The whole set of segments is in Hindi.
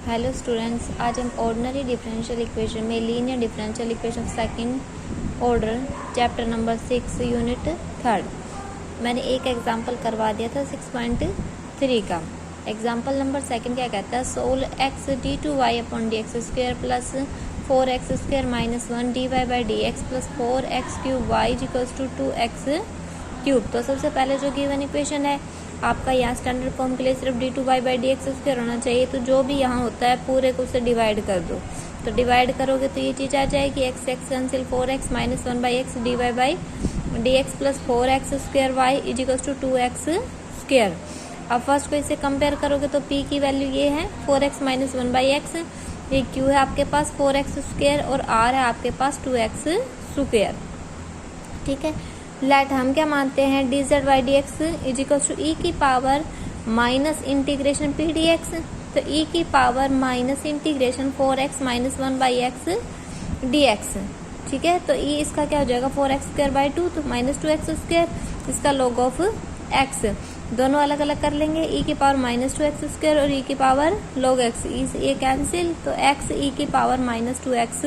हेलो स्टूडेंट्स, आज हम ऑर्डिनरी डिफरेंशियल इक्वेशन में linear differential equation second order chapter number 6 unit 3 मैंने एक एग्जांपल करवा दिया था 6.3 का। एग्जांपल नंबर सेकंड क्या कहता है, solve x d two y upon d x square plus 4x square minus 1 d Y by D x plus 4x cube y equals to 2x cube. तो सबसे पहले जो गिवन इक्वेशन है आपका यहाँ स्टैंडर्ड फॉर्म के लिए सिर्फ d two y by D x square होना चाहिए, तो जो भी यहाँ होता है पूरे को उससे डिवाइड कर दो। तो डिवाइड करोगे तो ये चीज़ आ जाएगी x x cancel 4x minus 1 by x D Y by D x plus 4x square y is equals to 2x square. अब फर्स्ट को इससे कंपेयर करोगे तो p की वैल्यू ये है 4x माइनस 1 बाई एक्स, ये q है आपके पास 4x स्क्वायर और r है आपके पास 2x स्क्वायर। ठीक है, लेट हम क्या मानते हैं d z y d x is equal to ई की power minus integration p d x, तो ई की power minus integration 4x minus 1 by x d x. ठीक है, तो ई इसका क्या हो जाएगा 4x स्क्वायर बाई 2, तो माइनस 2x स्क्वायर, इसका लॉग ऑफ x दोनों अलग अलग कर लेंगे, ई की पावर माइनस 2x स्क्वायर और ई की पावर लॉग x, ये कैंसिल, तो x ई की पावर माइनस 2x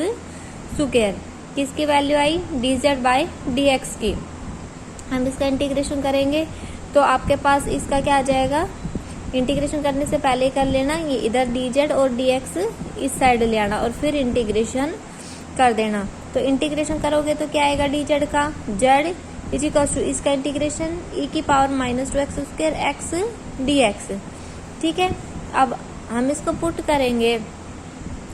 स्क्वायर किसकी value I D z by D x की। हम इसका इंटीग्रेशन करेंगे तो आपके पास इसका क्या आ जाएगा, इंटीग्रेशन करने से पहले कर लेना ये इधर डी जेड और डी एक्स इस साइड ले आना और फिर इंटीग्रेशन कर देना। तो इंटीग्रेशन करोगे तो क्या आएगा डी जेड का जेड इज इक्वल्स टू इसका इंटीग्रेशन ई की power minus 2x square x d x. ठीक है, अब हम इसको पुट करेंगे,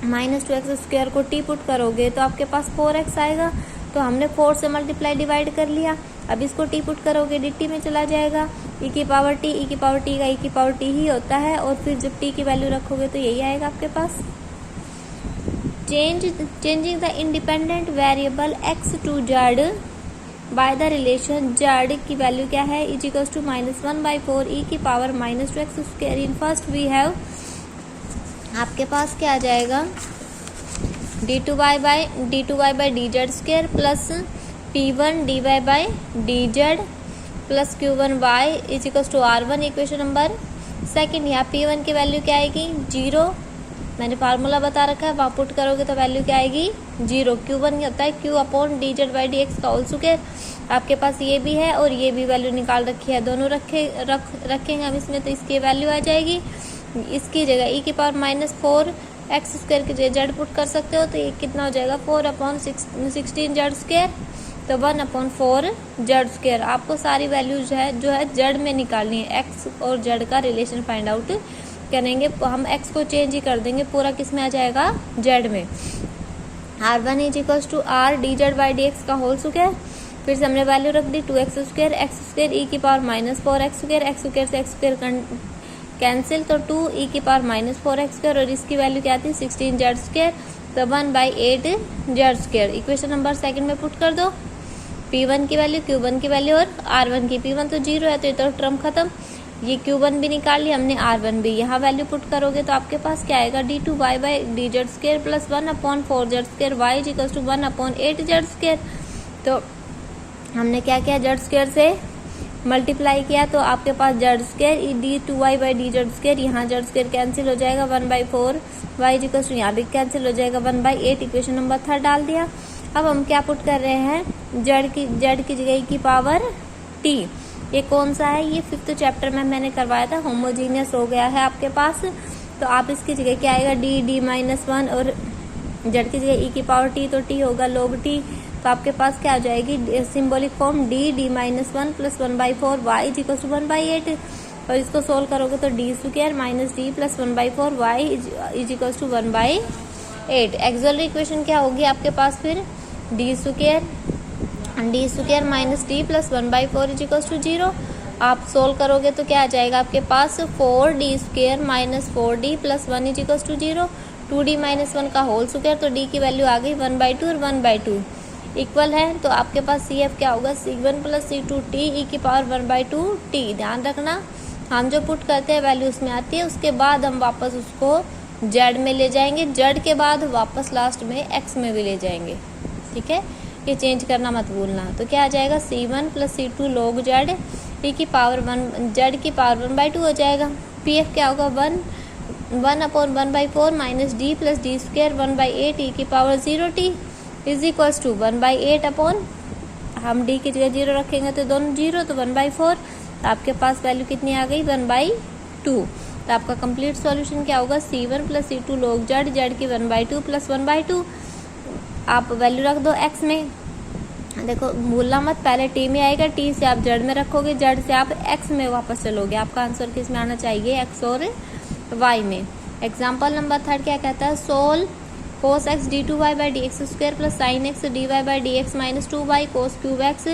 माइनस 2x स्क्वायर को टी पुट करोगे तो आपके पास 4x आएगा, तो हमने 4 से मल्टीप्लाई डिवाइड कर लिया। अब इसको टी पुट करोगे डी में चला जाएगा, ई की पावर टी, ई की पावर टी का ई की पावर टी ही होता है, और फिर जब टी की वैल्यू रखोगे तो यही आएगा आपके पास। Changing the independent variable x to z by the relation z की वैल्यू क्या है is equals to minus 1 by 4 e की power minus 2x square. In first we have आपके पास क्या आ जाएगा d two y by d z square plus p1 dy by d z plus q1 y is equals to r1 equation number second. यहाँ p1 की वैल्यू क्या आएगी 0, मैंने फार्मूला बता रखा है, वहाँ पुट करोगे तो वैल्यू क्या आएगी 0। q1 होता है q upon d z by D x का होल स्क्वायर, आपके पास ये भी है और ये भी वैल्यू निकाल रखी है, दोनों रखेंगे हम इसमें, तो इसकी वैल्यू आ जाएगी। इसकी जगह ई की पावर माइनस 4x स्क्वायर की जगह जेड पुट कर सकते हो, तो ये कितना हो जाएगा 4 अपॉन 16 जेड स्क्वायर, तो 1 अपॉन 4 जेड स्क्वायर। आपको सारी वैल्यू जो है जेड में निकालनी है, एक्स और जेड का रिलेशन फाइंड आउट करेंगे। हम एक्स को चेंज ही कर देंगे, पूरा किस में आ जाएगा जेड में। r1 is equals to r d z by D x का होल स्क्वायर, फिर से हमने वैल्यू रख दी 2x स्क्वायर एक्स स्क्वायर ई की power minus 4x square, x square से एक्स स्क्वायर कैंसिल, तो 2 ई की पावर माइनस 4x स्क्वायर और इसकी वैल्यू क्या थी 16 जेड स्क्वायर, तो 1 by 8 z square. Equation number second में पुट कर दो p1 की वैल्यू, q1 की वैल्यू और r1 की। p1 तो 0 है तो ये तो टर्म खत्म, ये q1 भी निकाल लिया हमने, r1 भी। यहाँ वैल्यू पुट करोगे तो आपके पास क्या आएगा d two y by d z square plus 1 upon 4 z square y is equals to 1 upon 8 z square. तो हमने क्या किया जेड स्क्वायर से मल्टीप्लाई किया, तो आपके पास z square d two y by d z square, यहाँ जेड स्क्वायर कैंसिल हो जाएगा 1 by 4 y is equals to यहाँ भी कैंसिल हो जाएगा 1 बाई 8। इक्वेशन नंबर 3 डाल दिया। अब हम क्या पुट कर रहे हैं जेड की जगह की पावर टी। ये कौन सा है, ये 5th चैप्टर में मैंने करवाया था, होमोजीनियस हो गया है आपके पास, तो आप इसकी जगह क्या आएगा डी माइनस 1 और जेड की जगह ई की पावर टी, तो टी होगा log टी, तो आपके पास क्या आ जाएगी symbolic form d minus 1 plus 1 by 4 y is equal to 1 by 8, और इसको सोल्व करोगे तो d square minus d plus 1 by 4 y is equal to 1 by 8। Actual equation क्या होगी आपके पास फिर d square minus d plus 1 by 4 is equal to 0। आप सोल्व करोगे तो क्या आ जाएगा आपके पास 4d square minus 4d plus 1 is equal to 0, 2d minus 1 का होल स्क्वायर, तो d की वैल्यू आ गई 1 बाई 2 और 1 बाई 2 इक्वल है, तो आपके पास CF क्या होगा C1 प्लस C2 t ई की पावर 1 बाई 2 t। ध्यान रखना हम जो पुट करते हैं वैल्यू उसमें आती है, उसके बाद हम वापस उसको जेड में ले जाएंगे, जेड के बाद वापस लास्ट में एक्स में भी ले जाएंगे। ठीक है, ये चेंज करना मत भूलना। तो क्या आ जाएगा C1 plus C2 log z e की पावर 1 जेड की पावर 1 बाई 2 हो जाएगा। PF क्या होगा 1 1/1/4 minus d plus d square 1/8 e की power 0t is equals to 1/8 upon, हम डी की जगह 0 रखेंगे तो दोनों 0, तो 1/4, तो आपके पास वैल्यू कितनी आ गई 1/2। तो आपका कंप्लीट सॉल्यूशन क्या होगा C1 plus C2 log z की 1/2 प्लस 1/2। आप वैल्यू रख दो x में, देखो भूलना मत, पहले t में आएगा, t से आप z में रखोगे, z से आप x में वापस चलोगे। आपका आंसर किस में आना चाहिए, x और y में। एग्जाम्पल नंबर 3 क्या कहता है, solve cos x d2y by D x square plus sine x D Y by D x minus 2y cos cube एक्स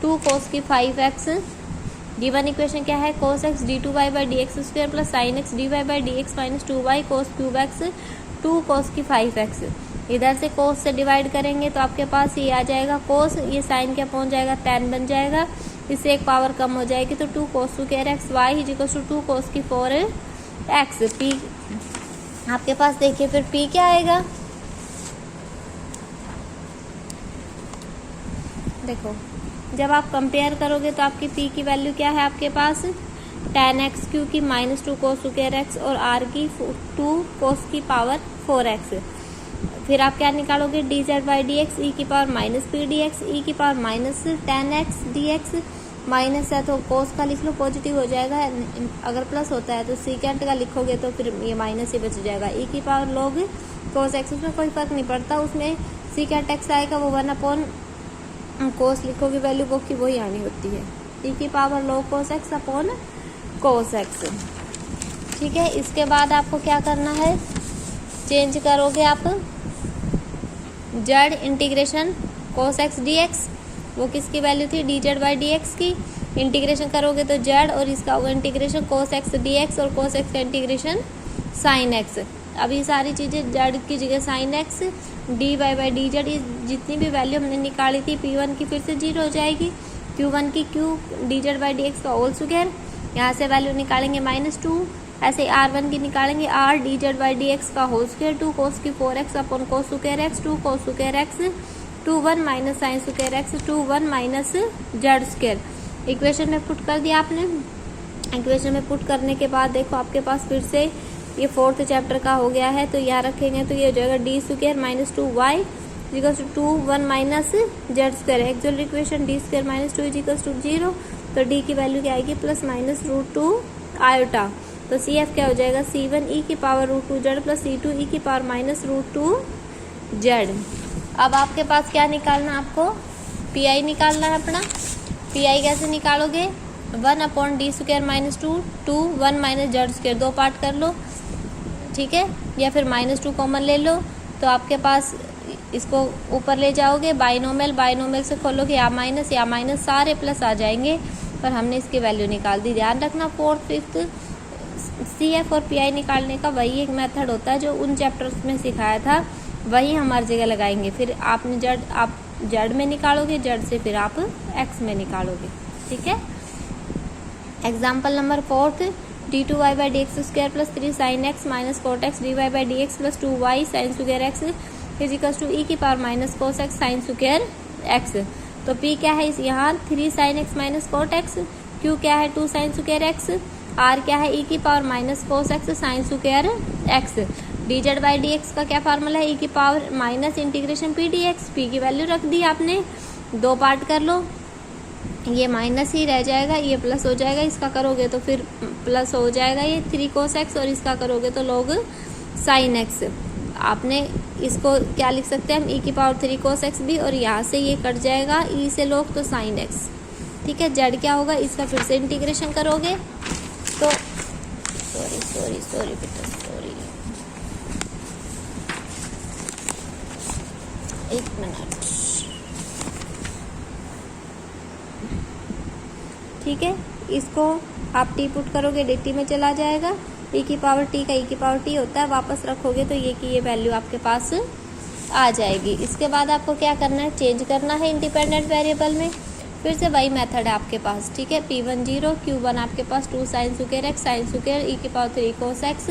2 cos की 5x। गिवन इक्वेशन क्या है, cos x d2y by D x square plus sine x D Y by D x minus 2y cos cube एक्स 2 cos की 5x। इधर से cos से डिवाइड करेंगे तो आपके पास ये आ जाएगा cos, ये साइन क्या पहुंच जाएगा tan बन जाएगा, इससे एक पावर कम हो जाएगी तो 2 cos स्क्वायर एक्स y is equal to 2 cos की 4x। p आपके पास देखिए फिर p क्या आएगा, देखो जब आप कंपेयर करोगे तो आपकी p की वैल्यू क्या है आपके पास tan x क्यू की माइनस 2 cos स्क्वायर एक्स और r की 2 cos की पावर 4x। फिर आप क्या निकालोगे, d z by D x e की power minus p d x e की power minus tan x d x, minus है तो cos का लिख लो, पॉजिटिव हो जाएगा, अगर प्लस होता है तो सीकेंट का लिखोगे तो फिर ये माइनस ही बच जाएगा। ई की पावर log cos x, उसमें कोई फर्क नहीं पड़ता, उसमें सीकेंट x आएगा वो 1 cos लिखोगे, वैल्यू वो की वही आनी होती है, ई की power log cos x upon cos x। ठीक है, इसके बाद आपको क्या करना है, चेंज करोगे आप Z integration cos x dx, वो किसकी वैल्यू थी D z by D x की, इंटीग्रेशन करोगे तो जेड और इसका वो इंटीग्रेशन cos x dx और cos x का इंटीग्रेशन sin x। अब ये सारी चीज़ें जेड की जगह sin x d Y by d z, जितनी भी वैल्यू हमने निकाली थी P1 की फिर से 0 हो जाएगी, Q1 की Q D z by D x का होल स्क्वायर, यहाँ से वैल्यू निकालेंगे -2, ऐसे R1 की निकालेंगे R d z by D x का होल स्क्वायर 2 cos की 4x upon cos square x 2 cos square x 2 1 minus sine square x 2 1 minus z square. Equation में पुट कर दिया आपने, इक्वेशन में पुट करने के बाद देखो आपके पास फिर से ये 4th चैप्टर का हो गया है, तो यहाँ रखेंगे तो ये हो जाएगा d square minus 2y equals to 2 1 minus z square. Actual equation d square minus 2 equals to 0, तो डी की वैल्यू क्या आएगी प्लस माइनस √2 आयोटा, तो सी एफ क्या हो जाएगा C1 ई की पावर √2 जेड प्लस C2 ई की पावर माइनस √2 जेड। अब आपके पास क्या निकालना है, आपको पी निकालना है अपना। पी कैसे निकालोगे, 1 upon D square minus 2 1 minus z square, 2 part कर लो, ठीक है, या फिर -2 कॉमन ले लो, तो आपके पास इसको ऊपर ले जाओगे, बाइनोमियल से खोलोगे, या माइनस सारे प्लस आ जाएंगे, पर हमने इसकी वैल्यू निकाल दी। ध्यान रखना 4th 5th CF और PI निकालने का वही एक मेथड होता है जो उन चैप्टर्स में सिखाया था, वही हम हर जगह लगाएंगे। फिर आपने आप जेड में निकालोगे, जेड से फिर आप एक्स में निकालोगे, ठीक है। Example number 4th d2y by D x square plus 3 sine X minus cot X D Y by D x plus 2y sine square X is equals to ई की power minus cos X sine square X. तो p क्या है, इस यहाँ 3 sine X minus cot X, q क्या है 2 साइन स्क्वायर एक्स, r क्या है ई की power minus cos X sine square x. D z by D x का क्या फार्मूला है, ई की power minus integration p d x, P की वैल्यू रख दी आपने, 2 पार्ट कर लो, ये माइनस ही रह जाएगा, ये प्लस हो जाएगा, इसका करोगे तो फिर प्लस हो जाएगा ये 3 कोस एक्स, और इसका करोगे तो लोग साइन एक्स। आपने इसको क्या लिख सकते हैं हम, ई की पावर 3 कोस एक्स भी, और यहाँ से ये कट जाएगा ई से लोग तो साइन एक्स, ठीक है। जेड क्या होगा, इसका फिर से इंटीग्रेशन करोगे तो सॉरी बेटा सॉरी, 1 मिनट, ठीक है। इसको आप टी पुट करोगे, dt में चला जाएगा, e की पावर t का e की पावर t होता है, वापस रखोगे तो ये की ये वैल्यू आपके पास आ जाएगी। इसके बाद आपको क्या करना है, चेंज करना है इंडिपेंडेंट वेरिएबल में, फिर से वही मेथड है आपके पास, ठीक है। P1 0 Q1 आपके पास 2 sine square X sine square ई की पावर 3 कोस एक्स,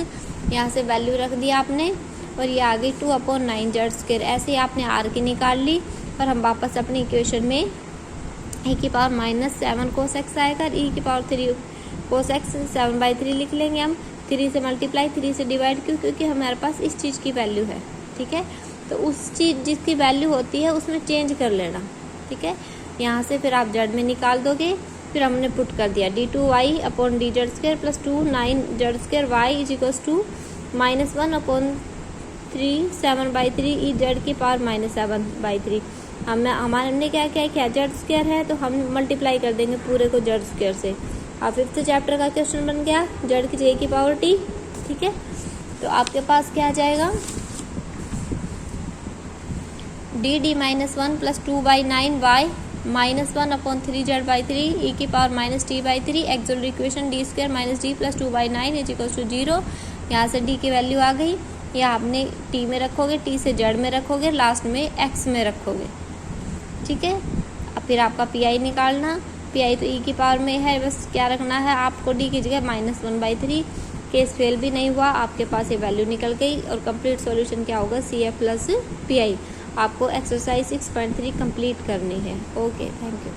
यहाँ से वैल्यू रख दिया आपने, और ये आ गई 2/9 जेड स्क्वायर। ऐसे ही आपने r की निकाल ली, और हम वापस अपनी इक्वेशन में ई की पावर -7 कोस एक्स आएगा, ई की पावर 3 कोस एक्स 7/3 लिख लेंगे हम, 3 से मल्टीप्लाई, 3 से डिवाइड, क्यों? क्योंकि हमारे पास इस चीज़ की वैल्यू है, ठीक है। तो उस चीज़ जिसकी वैल्यू होती है उसमें चेंज कर लेना, ठीक है। यहाँ से फिर आप जेड में निकाल दोगे, फिर हमने पुट कर दिया d2y upon d z square plus 2 9 z square y is equals to -1 upon 3 7/3 e z की पावर -7/3। हमने क्या किया, जेड स्क्र है तो हम मल्टीप्लाई कर देंगे पूरे को जेड स्क्र से। अब 5th चैप्टर का क्वेश्चन बन गया जेड की j की पावर t, ठीक है। तो आपके पास क्या आ जाएगा, d-1 plus 2/9y -1 upon 3z/3 E की power -t/3 actual equation d स्क्र minus d plus 2/9 is equal to 0। यहाँ से d की वैल्यू आ गई, या आपने t में रखोगे, t से z में रखोगे, लास्ट में x में रखोगे, ठीक है। अब फिर आपका पी निकालना, पी तो e की पावर में है, बस क्या रखना है आपको, d की जगह -1/3। केस फेल भी नहीं हुआ, आपके पास ये वैल्यू निकल गई और कंप्लीट सॉल्यूशन क्या होगा, CF प्लस PI। आपको एक्सरसाइज 6.3 कंप्लीट करनी है। Okay, thank you.